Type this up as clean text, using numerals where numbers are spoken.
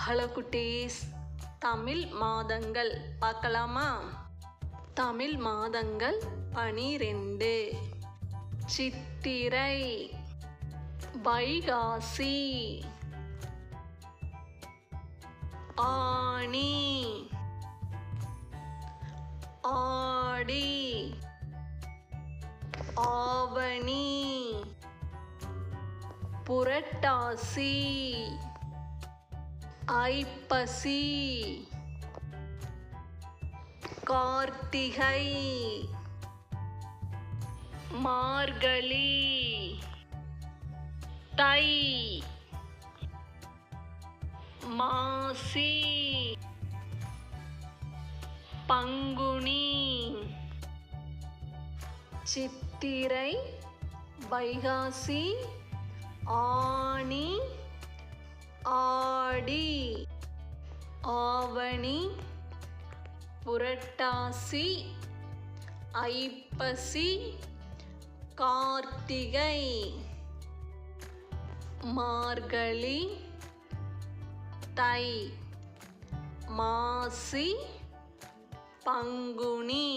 Hello குட்டீஸ், தமிழ் மாதங்கள் பார்க்கலாமா? தமிழ் மாதங்கள் 12: சித்திரை, வைகாசி, ஆனி, ஆடி, ஆவணி, புரட்டாசி, ஐப்பசி, கார்த்திகை, மார்கழி, தை, மாசி, பங்குனி. சித்திரை, வைகாசி, ஆனி, ஆடி, ஆவணி, புரட்டாசி, ஐப்பசி, கார்த்திகை, மார்கழி, தை, மாசி, பங்குனி.